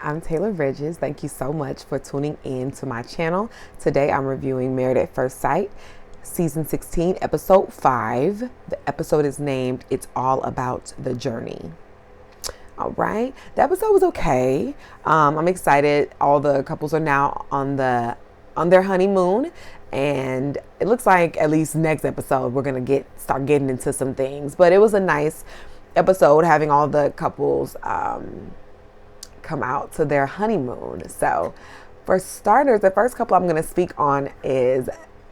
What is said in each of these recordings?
I'm Taylor Bridges. Thank you so much for tuning in to my channel. Today I'm reviewing Married at First Sight, Season 16, Episode 5. The episode is named It's All About the Journey. All right, the episode was okay. I'm excited. All the couples are now on their honeymoon, and it looks like at least next episode we're gonna start getting into some things. But it was a nice episode having all the couples come out to their honeymoon. So for starters, the first couple I'm going to speak on is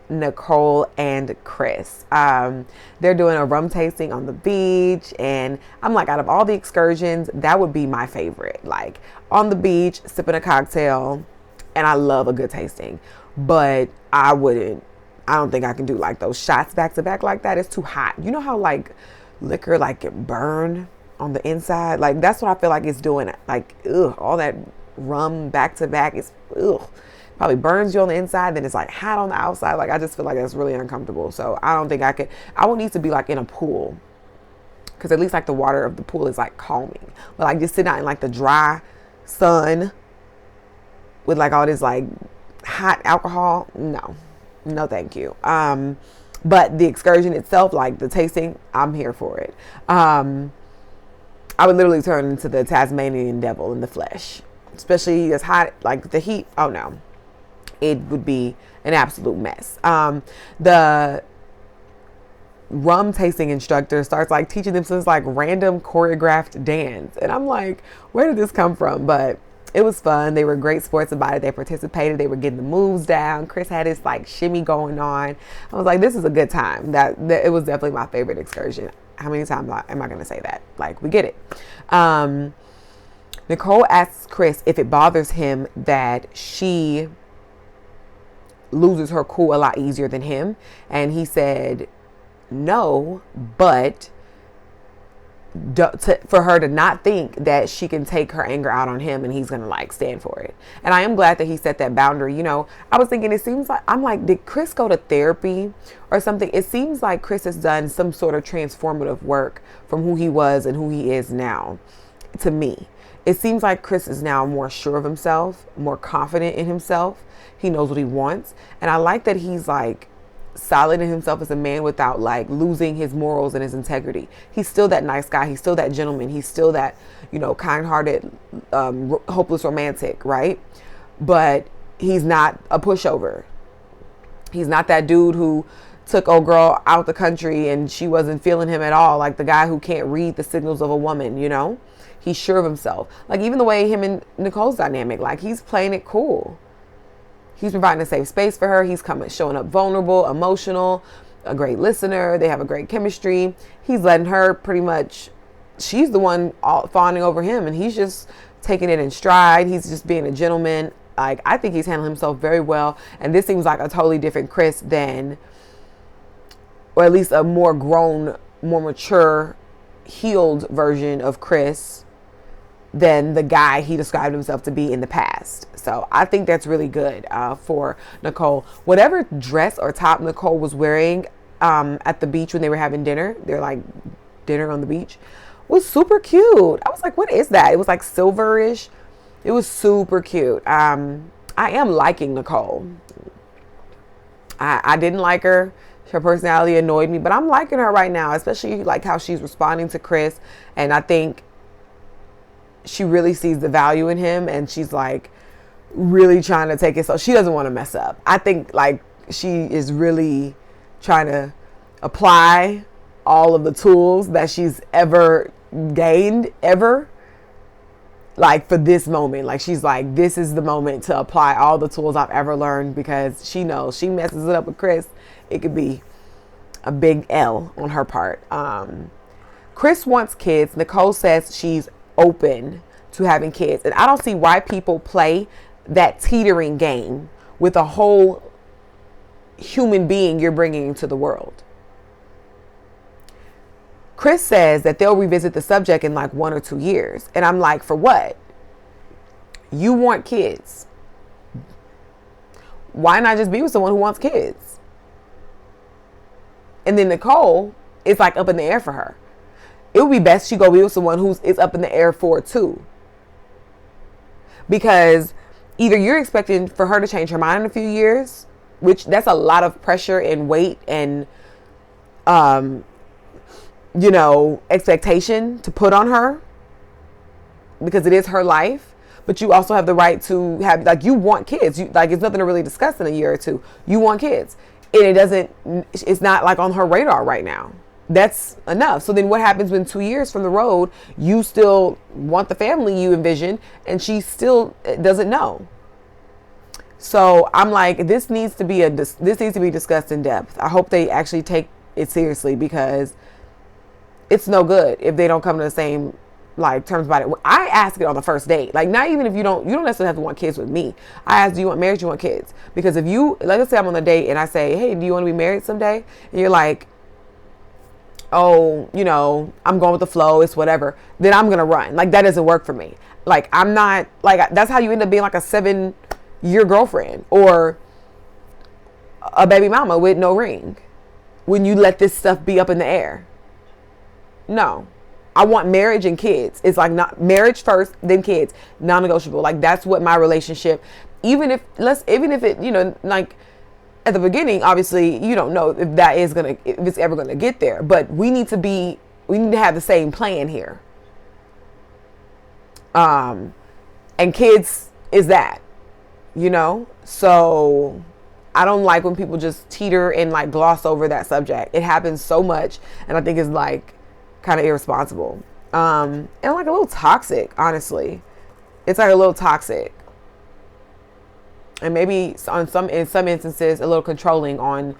Nicole and Chris. They're doing a rum tasting on the beach, and I'm like, out of all the excursions, that would be my favorite. Like on the beach, sipping a cocktail, and I love a good tasting, but I don't think I can do like those shots back to back like that. It's too hot. You know how like liquor like it burn on the inside? Like that's what I feel like it's doing. Like all that rum back to back is probably burns you on the inside, then it's like hot on the outside. Like I just feel like that's really uncomfortable. So I don't think I would need to be like in a pool, because at least like the water of the pool is like calming. But like just sitting out in like the dry sun with like all this like hot alcohol, no thank you. But the excursion itself, like the tasting, I'm here for it. I would literally turn into the Tasmanian devil in the flesh, especially as hot, like the heat. Oh no, it would be an absolute mess. The rum tasting instructor starts like teaching them this like random choreographed dance, and I'm like, where did this come from? But it was fun. They were great sports about it. They participated. They were getting the moves down. Chris had his like shimmy going on. I was like, this is a good time. That it was definitely my favorite excursion. How many times am I going to say that? Like, we get it. Nicole asks Chris if it bothers him that she loses her cool a lot easier than him. And he said, no, but for her to not think that she can take her anger out on him and he's gonna like stand for it. And I am glad that he set that boundary. You know, I was thinking, it seems like, I'm like, did Chris go to therapy or something? It seems like Chris has done some sort of transformative work from who he was and who he is now. To me, it seems like Chris is now more sure of himself, more confident in himself. He knows what he wants, and I like that he's like solid in himself as a man without like losing his morals and his integrity. He's still that nice guy. He's still that gentleman. He's still that, kind-hearted, hopeless romantic, right? But he's not a pushover. He's not that dude who took old girl out the country and she wasn't feeling him at all. Like the guy who can't read the signals of a woman, He's sure of himself. Like even the way him and Nicole's dynamic, like he's playing it cool. He's providing a safe space for her. He's showing up vulnerable, emotional, a great listener. They have a great chemistry. He's letting her pretty much, she's the one fawning over him, and he's just taking it in stride. He's just being a gentleman. Like, I think he's handling himself very well. And this seems like a totally different Chris than, or at least a more grown, more mature, healed version of Chris than the guy he described himself to be in the past. So I think that's really good for Nicole. Whatever dress or top Nicole was wearing at the beach when they were having dinner, they're like dinner on the beach, was super cute. I was like, what is that? It was like silverish. It was super cute. I am liking Nicole. I didn't like her. Her personality annoyed me, but I'm liking her right now, especially like how she's responding to Chris. And I think she really sees the value in him, and she's like really trying to take it, so she doesn't want to mess up. I think like she is really trying to apply all of the tools that she's ever gained like for this moment. Like she's like, this is the moment to apply all the tools I've ever learned, because she knows she messes it up with Chris, it could be a big L on her part. Chris wants kids. Nicole says she's open to having kids, and I don't see why people play that teetering game with a whole human being you're bringing into the world. Chris says that they'll revisit the subject in like 1 or 2 years, and I'm like, for what? You want kids, why not just be with someone who wants kids? And then Nicole is like up in the air for her. It would be best she go be with someone who's is up in the air for it too. because either you're expecting for her to change her mind in a few years, which that's a lot of pressure and weight and, expectation to put on her because it is her life. But you also have the right to have, like, you want kids. It's nothing to really discuss in a year or two. You want kids. And it's not like on her radar right now. That's enough. So then what happens when 2 years from the road, you still want the family you envision and she still doesn't know? So I'm like, this needs to be discussed in depth. I hope they actually take it seriously, because it's no good if they don't come to the same terms about it. I ask it on the first date. Like, not even if you don't necessarily have to want kids with me. I ask, do you want marriage? Do you want kids? Because if you, let's say I'm on a date and I say, hey, do you want to be married someday? And you're like, oh, I'm going with the flow, it's whatever, then I'm going to run. Like, that doesn't work for me. Like, I'm not, that's how you end up being like a 7-year girlfriend or a baby mama with no ring when you let this stuff be up in the air. No. I want marriage and kids. It's like, not marriage first, then kids, non-negotiable. Like, that's what my relationship, even if it, like, at the beginning, obviously, you don't know if it's ever gonna get there. But we need to have the same plan here. And kids is that, So I don't like when people just teeter and like gloss over that subject. It happens so much, and I think it's like kind of irresponsible, and like a little toxic. Honestly, it's like a little toxic. And maybe in some instances, a little controlling on,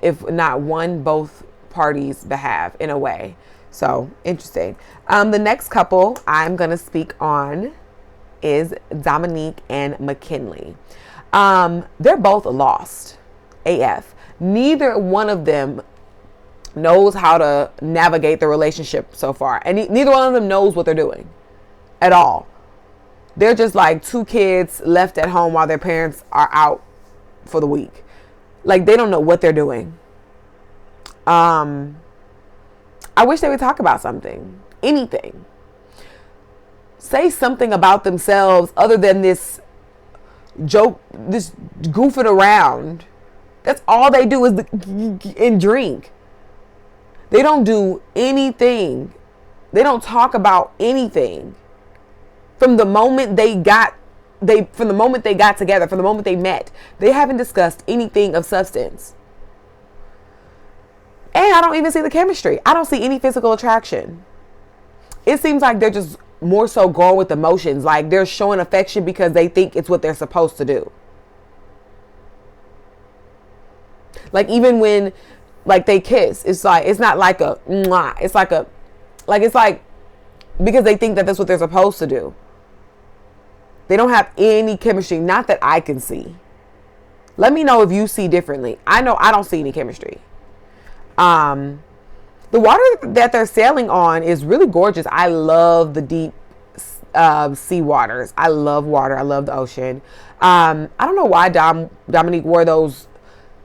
if not one, both parties' behalf in a way. So interesting. The next couple I'm going to speak on is Dominique and McKinley. They're both lost AF. Neither one of them knows how to navigate the relationship so far. And neither one of them knows what they're doing at all. They're just like two kids left at home while their parents are out for the week. Like, they don't know what they're doing. I wish they would talk about something. Anything. Say something about themselves other than this joke, this goofing around. That's all they do is and drink. They don't do anything. They don't talk about anything. From the moment they got together, from the moment they met, they haven't discussed anything of substance. And I don't even see the chemistry. I don't see any physical attraction. It seems like they're just more so going with emotions. Like, they're showing affection because they think it's what they're supposed to do. Like, even when, like, they kiss, it's like, it's not like a mwah. It's like because they think that that's what they're supposed to do. They don't have any chemistry, not that I can see. Let me know if you see differently. I know I don't see any chemistry. The water that they're sailing on is really gorgeous. I love the deep sea waters. I love water. I love the ocean. I don't know why Dominique wore those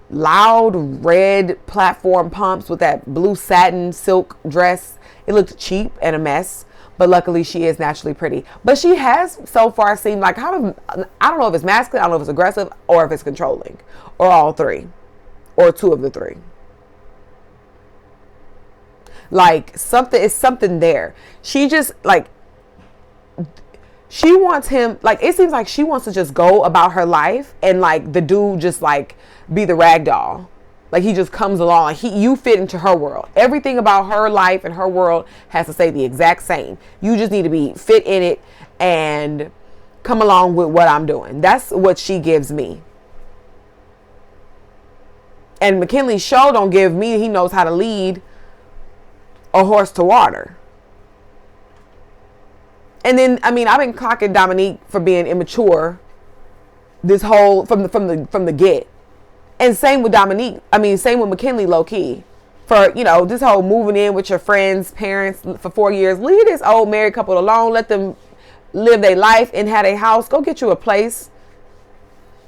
loud red platform pumps with that blue satin silk dress. It looked cheap and a mess. But luckily, she is naturally pretty. But she has so far seemed like I don't know if it's masculine, I don't know if it's aggressive, or if it's controlling, or all three, or two of the three. Like, it's something there. She just, like, she wants him, like, it seems like she wants to just go about her life and, like, the dude just, like, be the rag doll. Like, he just comes along. Like, you fit into her world. Everything about her life and her world has to stay the exact same. You just need to be fit in it and come along with what I'm doing. That's what she gives me. And McKinley sure don't give me, he knows how to lead a horse to water. And then, I mean, I've been clocking Dominique for being immature this whole, from the get. And same with McKinley, low key. For, this whole moving in with your friends' parents for 4 years. Leave this old married couple alone. Let them live their life and have a house. Go get you a place.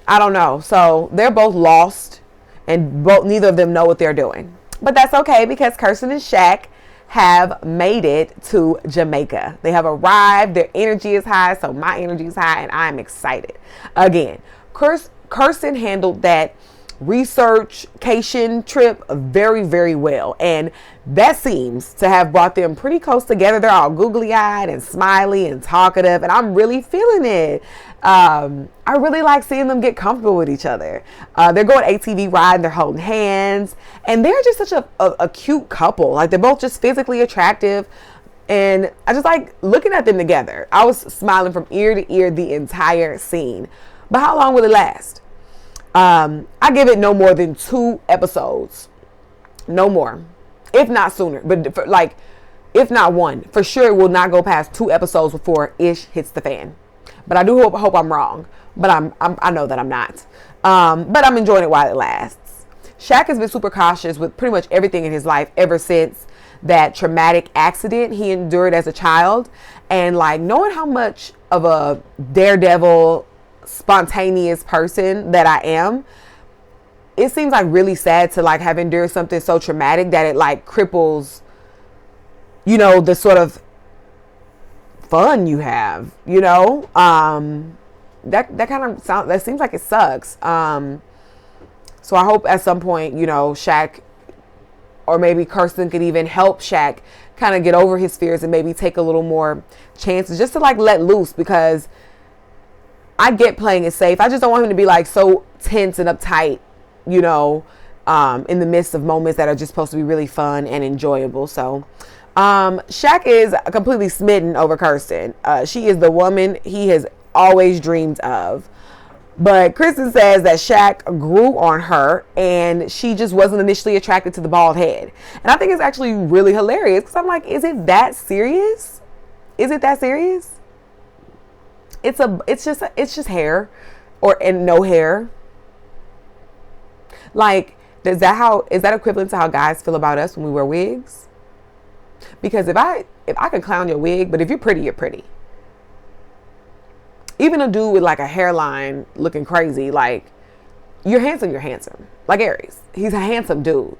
I don't know. So they're both lost, and neither of them know what they're doing. But that's okay, because Kirsten and Shaq have made it to Jamaica. They have arrived. Their energy is high, so my energy is high, and I'm excited. Again, Kirsten handled that researchcation trip very, very well, and that seems to have brought them pretty close together. They're all googly-eyed and smiley and talkative, and I'm really feeling it. I really like seeing them get comfortable with each other. They're going ATV riding, they're holding hands, and they're just such a cute couple. Like, they're both just physically attractive, and I just like looking at them together. I was smiling from ear to ear the entire scene. But how long will it last? I give it no more than 2 episodes. No more. If not sooner. But if not 1. For sure it will not go past 2 episodes before Ish hits the fan. But I do hope I'm wrong. But I know that I'm not. But I'm enjoying it while it lasts. Shaq has been super cautious with pretty much everything in his life ever since that traumatic accident he endured as a child. And like, knowing how much of a daredevil, spontaneous person that I am, it seems like really sad to like have endured something so traumatic that it like cripples, you know, the sort of fun you have, you know. That kind of sound, that seems like it sucks. So I hope at some point, you know, Shaq or maybe Kirsten could even help Shaq kind of get over his fears and maybe take a little more chances just to like let loose, because I get playing it safe. I just don't want him to be like so tense and uptight, you know, in the midst of moments that are just supposed to be really fun and enjoyable. So Shaq is completely smitten over Kirsten. She is the woman he has always dreamed of. But Kristen says that Shaq grew on her and she just wasn't initially attracted to the bald head. And I think it's actually really hilarious, because I'm like, is it that serious? Is it that serious? It's just hair, and no hair. Like, is that equivalent to how guys feel about us when we wear wigs? Because if I can clown your wig, but if you're pretty, you're pretty. Even a dude with like a hairline looking crazy, like, you're handsome, you're handsome. Like Aries, he's a handsome dude,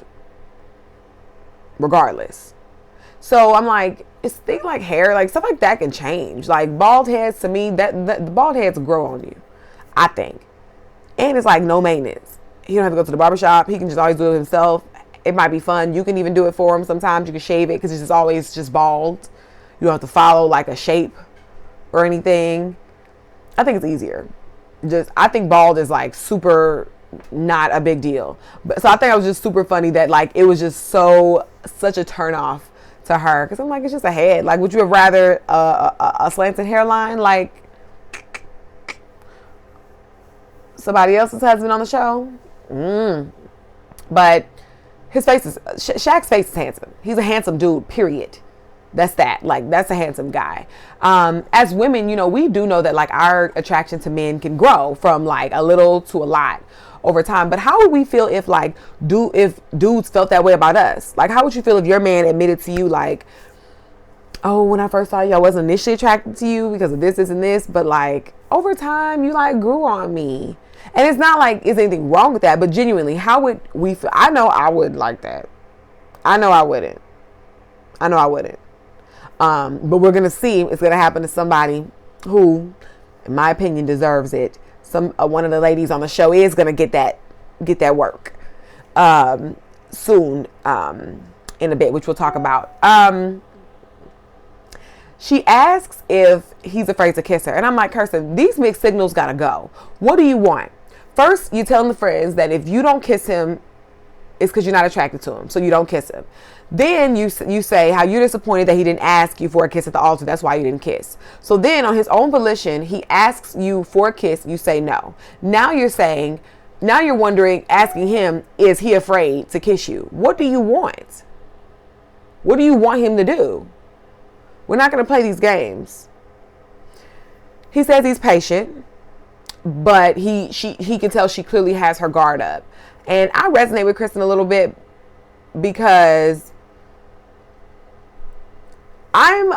regardless. So I'm like, it's things like hair, like stuff like that can change. Like bald heads, to me, that the bald heads grow on you, I think. And it's like no maintenance. He don't have to go to the barbershop. He can just always do it himself. It might be fun. You can even do it for him sometimes. You can shave it because it's just always just bald. You don't have to follow like a shape or anything. I think it's easier. I think bald is like super not a big deal. So I think it was just super funny that like it was just such a turn off to her, because I'm like, it's just a head. Like, would you have rather a slanted hairline like somebody else's husband on the show? But his face is Shaq's face is handsome. He's a handsome dude, period. That's that. Like, that's a handsome guy. As women, you know, we do know that like our attraction to men can grow from like a little to a lot over time. But how would we feel if like if dudes felt that way about us? Like, how would you feel if your man admitted to you like, oh, when I first saw you, I wasn't initially attracted to you because of this, and this, but like over time you like grew on me? And it's not like is anything wrong with that, but genuinely, how would we feel? I know I would like that. I know I wouldn't. But we're going to see it's going to happen to somebody who, in my opinion, deserves it. One of the ladies on the show is going to get that work soon, in a bit, which we'll talk about. She asks if he's afraid to kiss her. And I'm like, Kirsten, these mixed signals got to go. What do you want? First, you telling the friends that if you don't kiss him, it's because you're not attracted to him, so you don't kiss him. Then you say how you're disappointed that he didn't ask you for a kiss at the altar. That's why you didn't kiss. So then on his own volition, he asks you for a kiss. You say no. Now you're wondering, asking him, is he afraid to kiss you? What do you want? What do you want him to do? We're not going to play these games. He says he's patient, but he can tell she clearly has her guard up. And I resonate with Kristen a little bit because I'm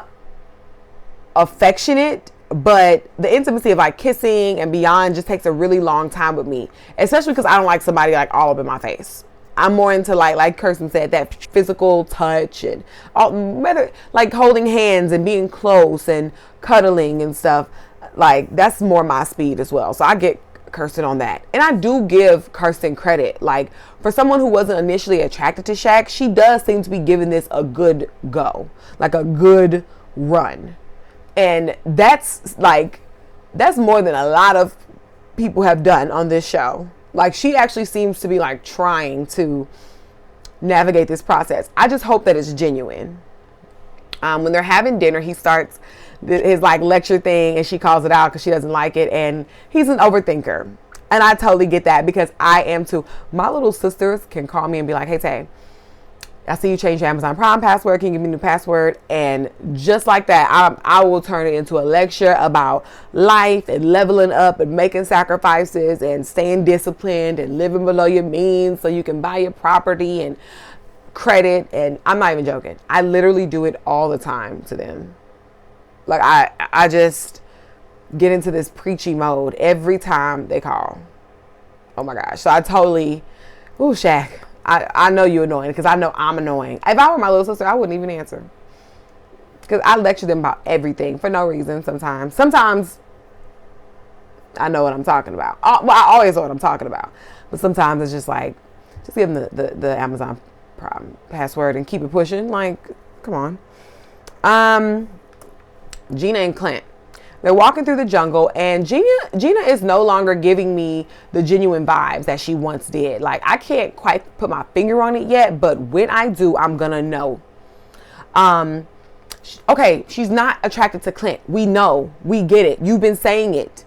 affectionate, but the intimacy of like kissing and beyond just takes a really long time with me, especially because I don't like somebody like all up in my face. I'm more into like Kirsten said, that physical touch and all, whether like holding hands and being close and cuddling and stuff. Like that's more my speed as well. So I get Kirsten on that. And I do give Kirsten credit. Like for someone who wasn't initially attracted to Shaq, she does seem to be giving this a good go, like a good run. And that's more than a lot of people have done on this show. Like she actually seems to be like trying to navigate this process. I just hope that it's genuine. When they're having dinner, he starts his like lecture thing and she calls it out because she doesn't like it, and he's an overthinker. And I totally get that because I am too. My little sisters can call me and be like, hey Tay, I see you changed your Amazon Prime password. Can you give me a new password? And just like that, I will turn it into a lecture about life and leveling up and making sacrifices and staying disciplined and living below your means so you can buy your property and credit. And I'm not even joking. I literally do it all the time to them. Like I just get into this preachy mode every time they call. Oh my gosh. So I totally, Shaq, I know you're annoying because I know I'm annoying. If I were my little sister, I wouldn't even answer. Because I lecture them about everything for no reason sometimes. Sometimes I know what I'm talking about. Well, I always know what I'm talking about. But sometimes it's just like, just give them the Amazon Prime password and keep it pushing. Like, come on. Gina and Clint. They're walking through the jungle, and Gina is no longer giving me the genuine vibes that she once did. Like, I can't quite put my finger on it yet, but when I do, I'm gonna know. Okay, she's not attracted to Clint. We know. We get it. You've been saying it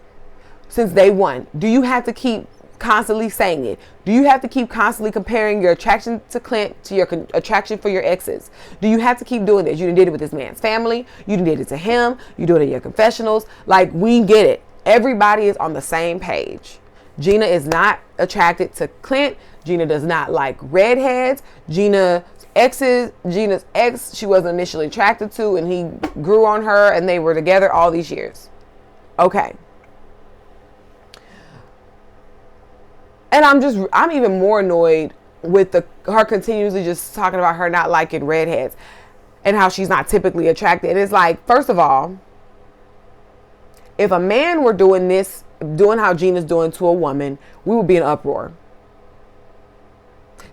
since day one. Do you have to keep constantly saying it? Do you have to keep constantly comparing your attraction to Clint to your attraction for your exes? Do you have to keep doing this? You done did it with this man's family. You done did it to him. You do it in your confessionals. Like, we get it. Everybody is on the same page. Gina is not attracted to Clint. Gina does not like redheads. Gina's ex, she wasn't initially attracted to, and he grew on her, and they were together all these years. Okay. And I'm even more annoyed with her continuously just talking about her not liking redheads and how she's not typically attracted. And it's like, first of all, if a man were doing how Gina's doing to a woman, we would be in uproar.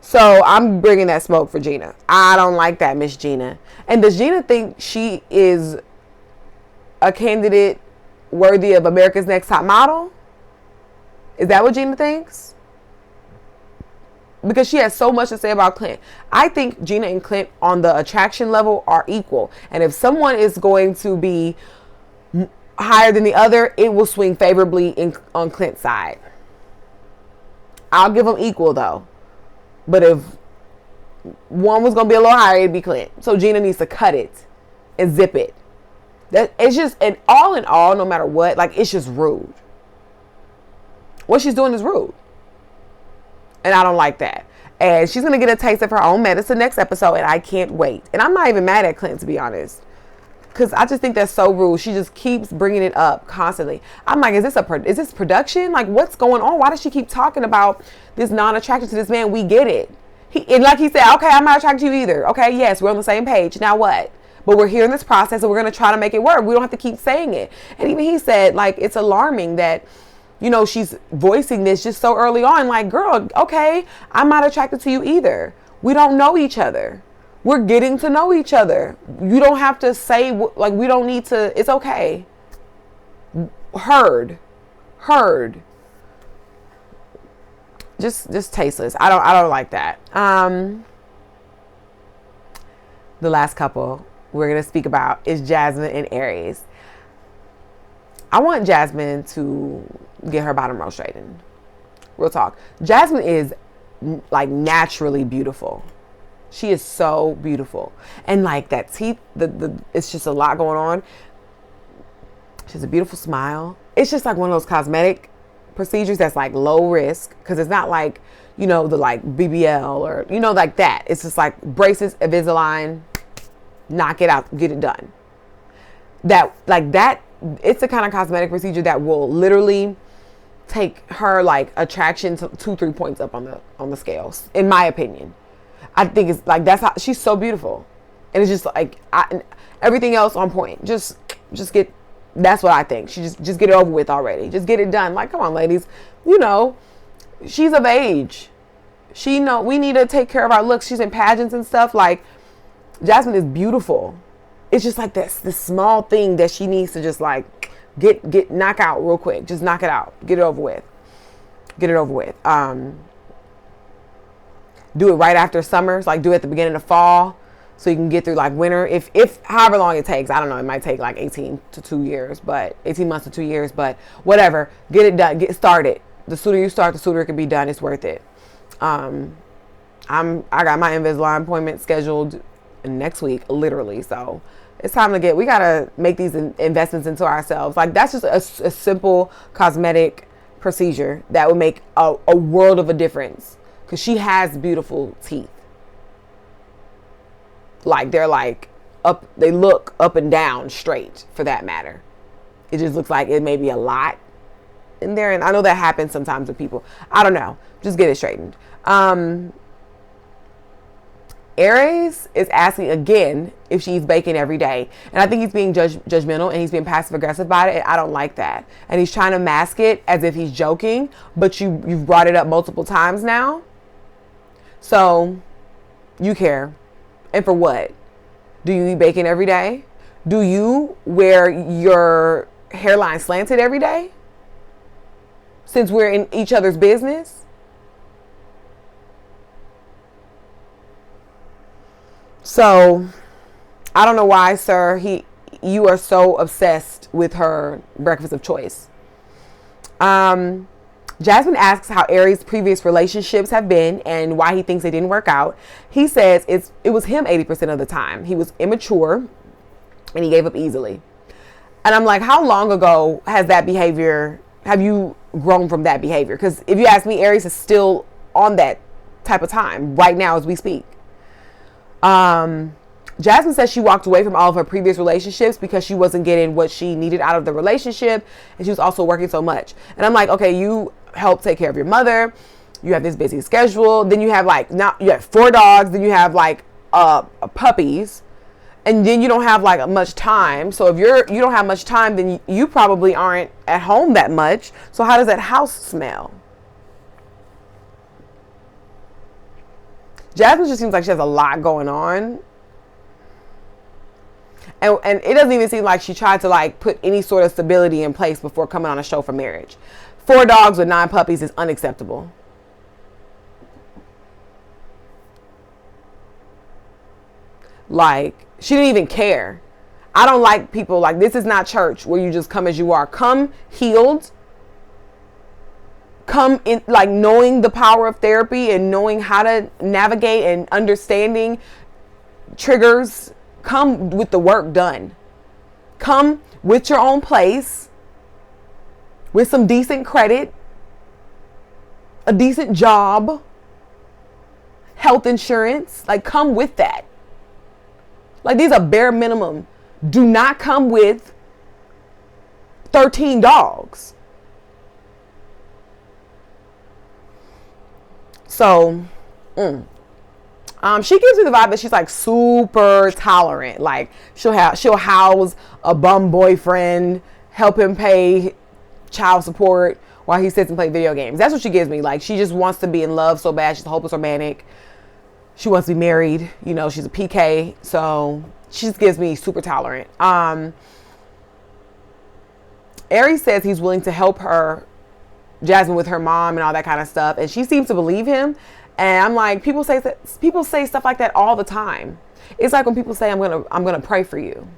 So I'm bringing that smoke for Gina. I don't like that, Miss Gina. And does Gina think she is a candidate worthy of America's Next Top Model? Is that what Gina thinks? Because she has so much to say about Clint. I think Gina and Clint on the attraction level are equal. And if someone is going to be higher than the other, it will swing favorably on Clint's side. I'll give them equal though. But if one was going to be a little higher, it'd be Clint. So Gina needs to cut it and zip it. It's just, and all in all, no matter what, like, it's just rude. What she's doing is rude. And I don't like that. And she's going to get a taste of her own medicine next episode, and I can't wait. And I'm not even mad at Clint, to be honest. Because I just think that's so rude. She just keeps bringing it up constantly. I'm like, is this production? Like, what's going on? Why does she keep talking about this non-attracted to this man? We get it. And like he said, okay, I'm not attracted to you either. Okay, yes, we're on the same page. Now what? But we're here in this process, and we're going to try to make it work. We don't have to keep saying it. And even he said, like, it's alarming that, you know, she's voicing this just so early on. Like, girl, okay, I'm not attracted to you either. We don't know each other. We're getting to know each other. You don't have to say, like, we don't need to. It's okay. Heard. Just tasteless. I don't like that. The last couple we're going to speak about is Jasmine and Aries. I want Jasmine to get her bottom row straightened. Real talk. Jasmine is naturally beautiful. She is so beautiful. And like that teeth, it's just a lot going on. She has a beautiful smile. It's just like one of those cosmetic procedures that's like low risk, because it's not like, you know, the like BBL or, you know, like that. It's just like braces, Invisalign, knock it out, get it done. That, it's the kind of cosmetic procedure that will literally take her like attraction to 2-3 points up on the scales, in my opinion. I think it's like, that's how she's so beautiful, and it's just like everything else on point. Just get, that's what I think. She just get it over with already. Just get it done. Like, come on, ladies, you know, she's of age. We need to take care of our looks. She's in pageants and stuff. Like, Jasmine is beautiful. It's just like this small thing that she needs to just like knock out real quick. Just knock it out. Get it over with. Do it right after summer. So like, do it at the beginning of fall, so you can get through like winter. If however long it takes, I don't know. It might take like 18 months to 2 years, but whatever. Get it done. Get started. The sooner you start, the sooner it can be done. It's worth it. I got my Invisalign appointment scheduled next week, literally. So it's time to we gotta make these investments into ourselves. Like, that's just a simple cosmetic procedure that would make a world of a difference, because she has beautiful teeth. Like, they're like they look up and down straight, for that matter. It just looks like it may be a lot in there, and I know that happens sometimes with people. I don't know. Just get it straightened. Aries is asking again if she's baking every day, and I think he's being judgmental, and he's being passive aggressive about it, and I don't like that. And he's trying to mask it as if he's joking, but you've brought it up multiple times now, so you care. And for what? Do you eat bacon every day? Do you wear your hairline slanted every day, since we're in each other's business? So, I don't know why, sir, you are so obsessed with her breakfast of choice. Jasmine asks how Aries' previous relationships have been and why he thinks they didn't work out. He says it was him 80% of the time. He was immature and he gave up easily. And I'm like, how long ago have you grown from that behavior? Because if you ask me, Aries is still on that type of time right now as we speak. Jasmine says she walked away from all of her previous relationships because she wasn't getting what she needed out of the relationship, and she was also working so much. And I'm like, okay, you help take care of your mother, you have this busy schedule, then you have like, now you have 4 dogs, then you have like puppies, and then you don't have like much time. So if you don't have much time, then you probably aren't at home that much. So how does that house smell? Jasmine just seems like she has a lot going on. And it doesn't even seem like she tried to like put any sort of stability in place before coming on a show for marriage. 4 dogs with 9 puppies is unacceptable. Like, she didn't even care. I don't like people like, this is not church where you just come as you are. Come healed. Come in like knowing the power of therapy and knowing how to navigate and understanding triggers. Come with the work done. Come with your own place, with some decent credit, a decent job, health insurance. Like, come with that. Like, these are bare minimum. Do not come with 13 dogs. So, she gives me the vibe that she's like super tolerant. Like, she'll house a bum boyfriend, help him pay child support while he sits and plays video games. That's what she gives me. Like, she just wants to be in love so bad. She's a hopeless romantic. She wants to be married. You know, she's a PK. So she just gives me super tolerant. Aries says he's willing to help Jasmine with her mom and all that kind of stuff, and she seems to believe him. And I'm like, people say stuff like that all the time. It's like when people say, I'm gonna pray for you.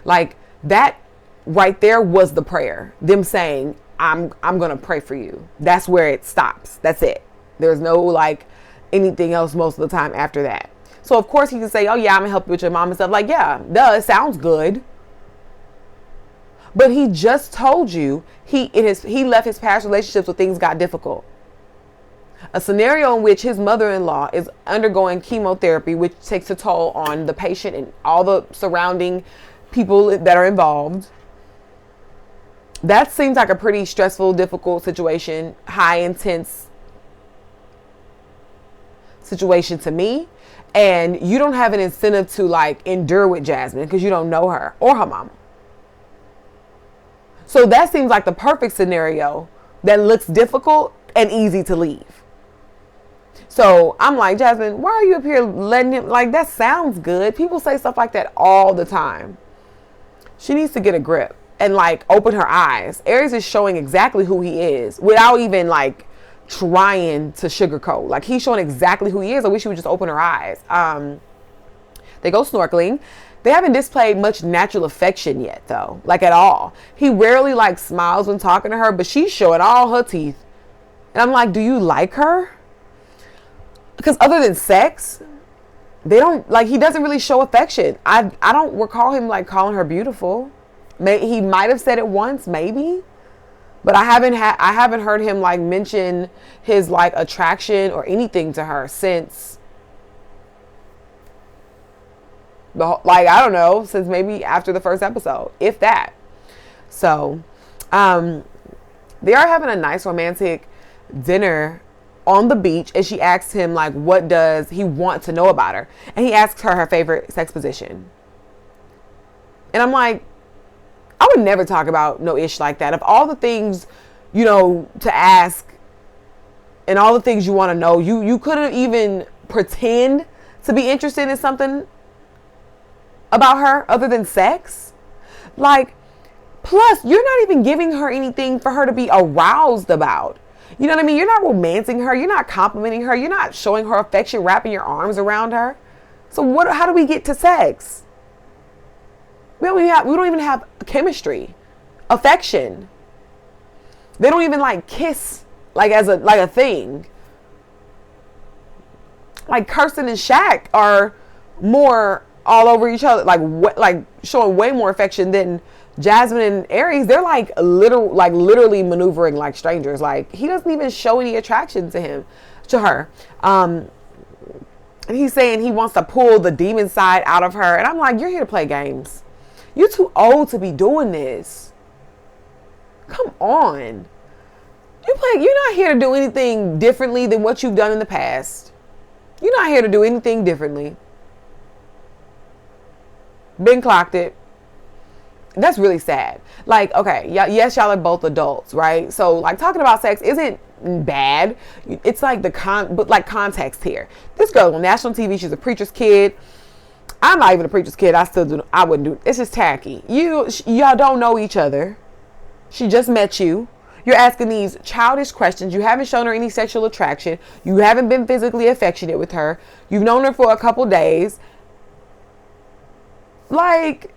Like, that right there was the prayer. Them saying, I'm gonna pray for you. That's where it stops. That's it. There's no like anything else most of the time after that. So of course he can say, oh yeah, I'm gonna help you with your mom and stuff. Like, yeah, duh, it sounds good. But he just told you he left his past relationships when things got difficult. A scenario in which his mother-in-law is undergoing chemotherapy, which takes a toll on the patient and all the surrounding people that are involved. that seems like a pretty stressful, difficult situation, high intense situation to me. And you don't have an incentive to like endure with Jasmine because you don't know her or her mama. So that seems like the perfect scenario that looks difficult and easy to leave. So I'm like, Jasmine, why are you up here letting him, like, that sounds good. People say stuff like that all the time. She needs to get a grip and like open her eyes. Aries is showing exactly who he is without even like trying to sugarcoat. Like, he's showing exactly who he is. I wish she would just open her eyes. They go snorkeling. They haven't displayed much natural affection yet, though, like at all. He rarely like smiles when talking to her, but she's showing all her teeth. And I'm like, do you like her? Because other than sex, they don't, like, he doesn't really show affection. I don't recall him like calling her beautiful. He might have said it once, maybe. But I haven't heard him like mention his like attraction or anything to her since like, I don't know, since maybe after the first episode, if that. So, they are having a nice romantic dinner on the beach, and she asks him like, what does he want to know about her? And he asks her her favorite sex position. And I'm like, I would never talk about no ish like that. Of all the things, you know, to ask and all the things you want to know, you couldn't even pretend to be interested in something about her other than sex. Like, plus, you're not even giving her anything for her to be aroused about. You know what I mean? You're not romancing her. You're not complimenting her. You're not showing her affection, wrapping your arms around her. So how do we get to sex? We don't even have chemistry, affection. They don't even like kiss like as a thing. Like Kirsten and Shaq are more all over each other, like showing way more affection than Jasmine and Aries. They're like literally maneuvering like strangers. Like, he doesn't even show any attraction to her. And he's saying he wants to pull the demon side out of her. And I'm like, you're here to play games. You're too old to be doing this. Come on. You're not here to do anything differently than what you've done in the past. You're not here to do anything differently. Been clocked it. That's really sad. Like, okay, yes, y'all are both adults, right? So, like, talking about sex isn't bad. It's like but like context here. This girl on national TV, she's a preacher's kid. I'm not even a preacher's kid. I wouldn't do. It's just tacky. Y'all don't know each other. She just met you. You're asking these childish questions. You haven't shown her any sexual attraction. You haven't been physically affectionate with her. You've known her for a couple days. Like,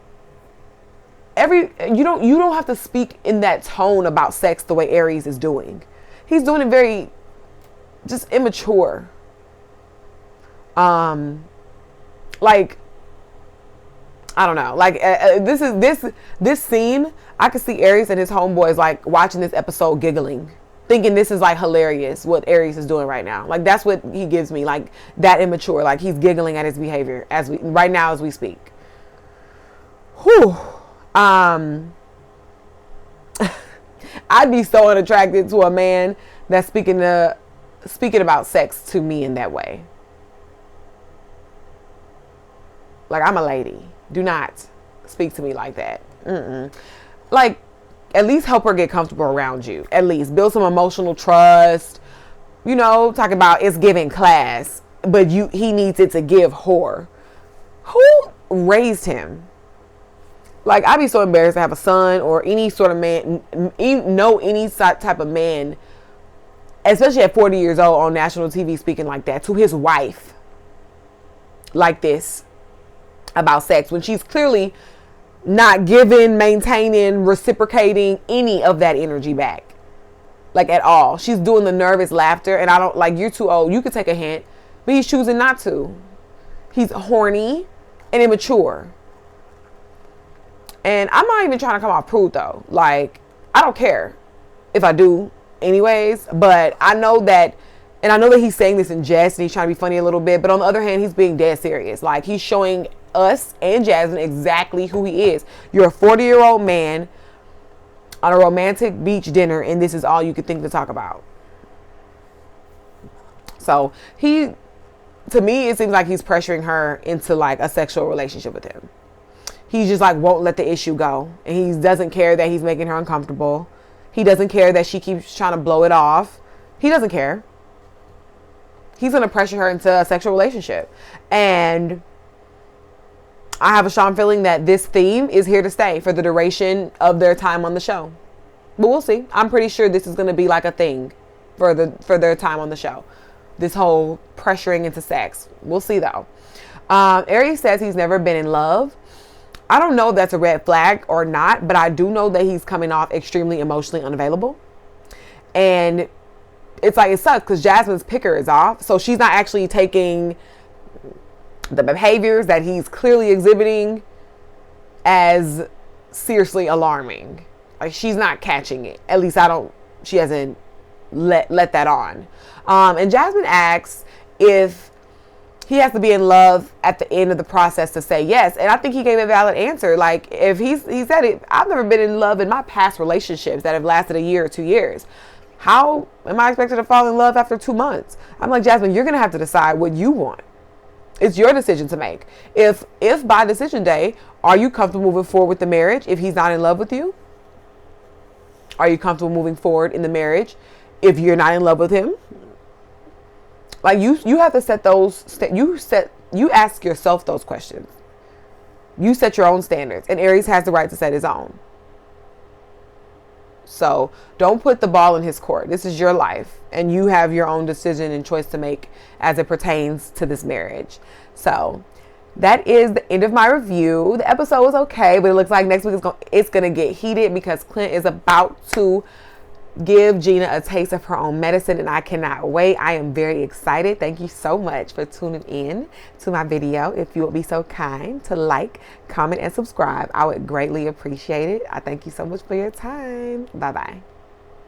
you don't have to speak in that tone about sex the way Aries is doing. He's doing it very just immature. Like, I don't know. Like, this scene, I could see Aries and his homeboys like watching this episode giggling, thinking this is like hilarious what Aries is doing right now. Like, that's what he gives me, like that immature. Like, he's giggling at his behavior right now as we speak. Whew. I'd be so unattracted to a man that's speaking about sex to me in that way. Like, I'm a lady. Do not speak to me like that. Like, at least help her get comfortable around you. At least build some emotional trust. You know, talk about it's giving class, but he needs it to give whore. Who raised him? Like, I'd be so embarrassed to have a son or any sort of man, know any type of man, especially at 40 years old on national TV speaking like that to his wife like this about sex when she's clearly not giving, maintaining, reciprocating any of that energy back. Like, at all. She's doing the nervous laughter, and I don't, like, you're too old. You could take a hint, but he's choosing not to. He's horny and immature. And I'm not even trying to come off prude, though. Like, I don't care if I do anyways, but I know that, and I know that he's saying this in jest and he's trying to be funny a little bit, but on the other hand, he's being dead serious. Like, he's showing us and Jasmine exactly who he is. You're a 40-year-old man on a romantic beach dinner, and this is all you could think to talk about. So to me, it seems like he's pressuring her into like a sexual relationship with him. He just like won't let the issue go, and he doesn't care that he's making her uncomfortable. He doesn't care that she keeps trying to blow it off. He doesn't care. He's going to pressure her into a sexual relationship. And I have a strong feeling that this theme is here to stay for the duration of their time on the show. But we'll see. I'm pretty sure this is going to be like a thing for their time on the show. This whole pressuring into sex. We'll see though. Aries says he's never been in love. I don't know if that's a red flag or not, but I do know that he's coming off extremely emotionally unavailable. And it's like, it sucks because Jasmine's picker is off. So she's not actually taking the behaviors that he's clearly exhibiting as seriously alarming. Like, she's not catching it. At least she hasn't let that on. And Jasmine asks if he has to be in love at the end of the process to say yes. And I think he gave a valid answer. Like, if he said it, I've never been in love in my past relationships that have lasted a year or 2 years. How am I expected to fall in love after 2 months? I'm like, Jasmine, you're going to have to decide what you want. It's your decision to make. If by decision day, are you comfortable moving forward with the marriage if he's not in love with you? Are you comfortable moving forward in the marriage if you're not in love with him? Like, you have to set you ask yourself those questions. You set your own standards, and Aries has the right to set his own. So don't put the ball in his court. This is your life, and you have your own decision and choice to make as it pertains to this marriage. So that is the end of my review. The episode was okay, but it looks like next week it's gonna get heated because Clint is about to give Gina a taste of her own medicine, and I cannot wait. I am very excited. Thank you so much for tuning in to my video. If you would be so kind to like, comment, and subscribe, I would greatly appreciate it. I thank you so much for your time. Bye-bye.